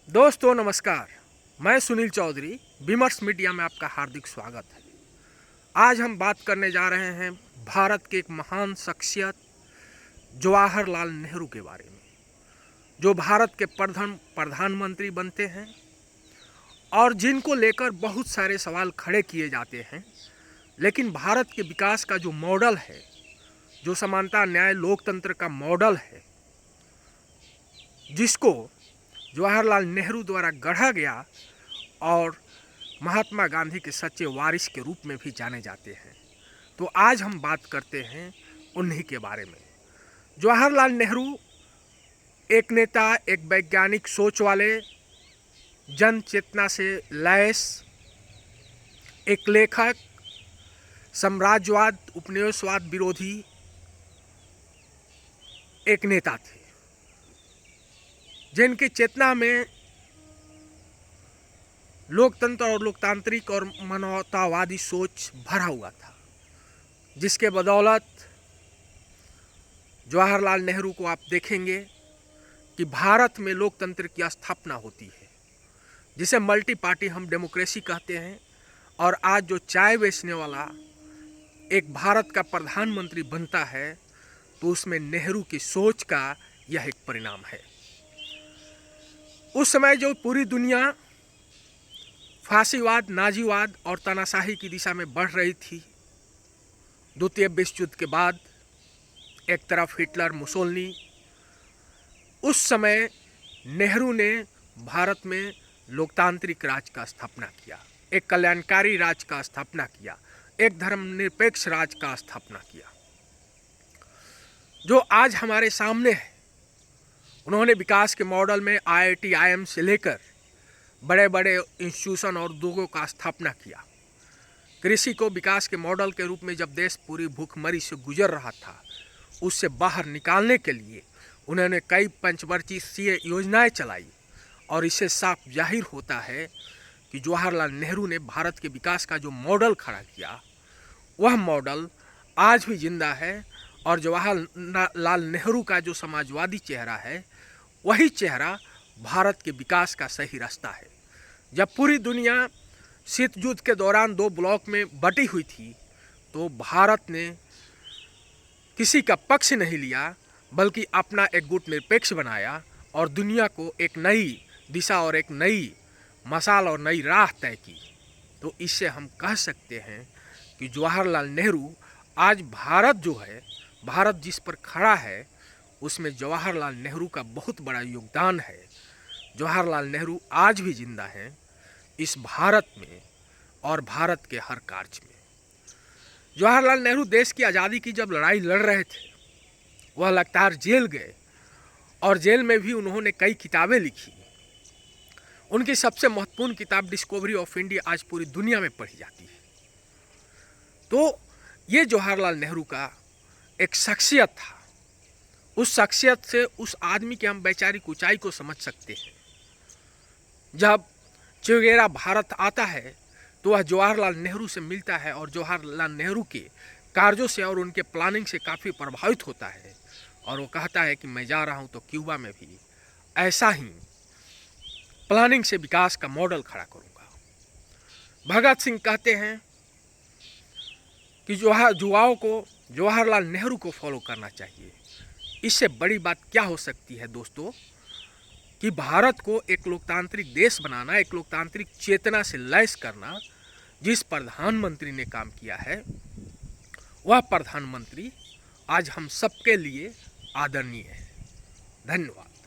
दोस्तों नमस्कार। मैं सुनील चौधरी, विमर्श मीडिया में आपका हार्दिक स्वागत है। आज हम बात करने जा रहे हैं भारत के एक महान शख्सियत जवाहरलाल नेहरू के बारे में, जो भारत के प्रधानमंत्री बनते हैं और जिनको लेकर बहुत सारे सवाल खड़े किए जाते हैं। लेकिन भारत के विकास का जो मॉडल है, जो समानता न्याय लोकतंत्र का मॉडल है, जिसको जवाहरलाल नेहरू द्वारा गढ़ा गया और महात्मा गांधी के सच्चे वारिस के रूप में भी जाने जाते हैं, तो आज हम बात करते हैं उन्हीं के बारे में। जवाहरलाल नेहरू एक नेता, एक वैज्ञानिक सोच वाले, जन चेतना से लैस एक लेखक, साम्राज्यवाद उपनिवेशवाद विरोधी एक नेता थे, जिनकी चेतना में लोकतंत्र और लोकतांत्रिक और मानवतावादी सोच भरा हुआ था, जिसके बदौलत जवाहरलाल नेहरू को आप देखेंगे कि भारत में लोकतंत्र की स्थापना होती है, जिसे मल्टी पार्टी हम डेमोक्रेसी कहते हैं। और आज जो चाय बेचने वाला एक भारत का प्रधानमंत्री बनता है, तो उसमें नेहरू की सोच का यह एक परिणाम है। उस समय जो पूरी दुनिया फांसीवाद, नाजीवाद और तानाशाही की दिशा में बढ़ रही थी, द्वितीय विश्व युद्ध के बाद एक तरफ हिटलर, मुसोलिनी, उस समय नेहरू ने भारत में लोकतांत्रिक राज का स्थापना किया, एक कल्याणकारी राज का स्थापना किया, एक धर्मनिरपेक्ष राज का स्थापना किया, जो आज हमारे सामने है। उन्होंने विकास के मॉडल में IIT, IIM से लेकर बड़े बड़े इंस्टीट्यूशन और उद्योगों का स्थापना किया। कृषि को विकास के मॉडल के रूप में जब देश पूरी भूखमरी से गुजर रहा था, उससे बाहर निकालने के लिए उन्होंने कई पंचवर्षीय योजनाएं चलाई। और इससे साफ जाहिर होता है कि जवाहरलाल नेहरू ने भारत के विकास का जो मॉडल खड़ा किया, वह मॉडल आज भी जिंदा है। और जवाहरलाल नेहरू का जो समाजवादी चेहरा है, वही चेहरा भारत के विकास का सही रास्ता है। जब पूरी दुनिया शीत युद्ध के दौरान दो ब्लॉक में बटी हुई थी, तो भारत ने किसी का पक्ष नहीं लिया, बल्कि अपना एक गुट निरपेक्ष बनाया और दुनिया को एक नई दिशा और एक नई मशाल और नई राह तय की। तो इससे हम कह सकते हैं कि जवाहरलाल नेहरू आज भारत जो है, भारत जिस पर खड़ा है, उसमें जवाहरलाल नेहरू का बहुत बड़ा योगदान है। जवाहरलाल नेहरू आज भी जिंदा हैं इस भारत में और भारत के हर कार्य में। जवाहरलाल नेहरू देश की आज़ादी की जब लड़ाई लड़ रहे थे, वह लगातार जेल गए और जेल में भी उन्होंने कई किताबें लिखी। उनकी सबसे महत्वपूर्ण किताब डिस्कवरी ऑफ इंडिया आज पूरी दुनिया में पढ़ी जाती है। तो ये जवाहरलाल नेहरू का एक शख्सियत था। उस शख्सियत से उस आदमी के हम वैचारिक ऊंचाई को समझ सकते हैं। जब चेगुवेरा भारत आता है, तो वह जवाहरलाल नेहरू से मिलता है और जवाहरलाल नेहरू के कार्यों से और उनके प्लानिंग से काफ़ी प्रभावित होता है। और वो कहता है कि मैं जा रहा हूँ तो क्यूबा में भी ऐसा ही प्लानिंग से विकास का मॉडल खड़ा करूँगा। भगत सिंह कहते हैं कि युवाओं को जवाहरलाल नेहरू को फॉलो करना चाहिए। इससे बड़ी बात क्या हो सकती है दोस्तों, कि भारत को एक लोकतांत्रिक देश बनाना, एक लोकतांत्रिक चेतना से लैस करना। जिस प्रधानमंत्री ने काम किया है, वह प्रधानमंत्री आज हम सबके लिए आदरणीय है। धन्यवाद।